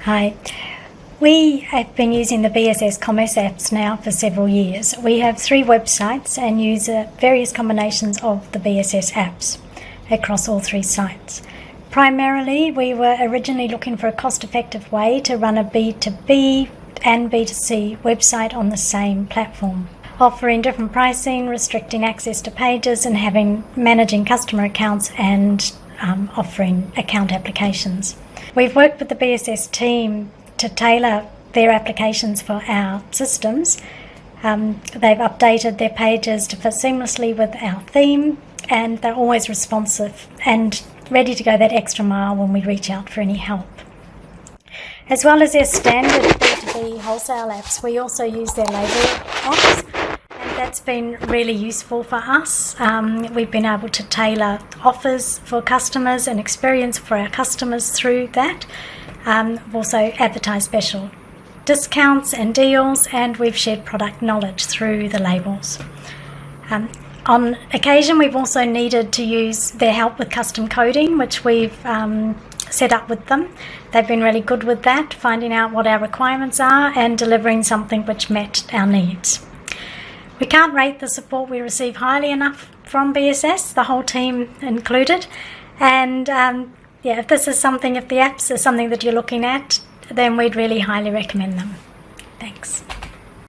Hi. We have been using the BSS Commerce apps now for several years. We have 3 websites and use various combinations of the BSS apps across all 3 sites. Primarily, we were originally looking for a cost-effective way to run a B2B and B2C website on the same platform, offering different pricing, restricting access to pages, and managing customer accounts and offering account applications. We've worked with the BSS team to tailor their applications for our systems. They've updated their pages to fit seamlessly with our theme, and they're always responsive and ready to go that extra mile when we reach out for any help. As well as their standard B2B Wholesale apps, we also use their label apps, and that's been really useful for us. We've been able to tailor offers for customers and experience for our customers through that. We've also advertised special discounts and deals, and we've shared product knowledge through the labels. On occasion, we've also needed to use their help with custom coding, which we've set up with them. They've been really good with that, finding out what our requirements are and delivering something which met our needs. We can't rate the support we receive highly enough from BSS, the whole team included. And if the apps are something that you're looking at, then we'd really highly recommend them. Thanks.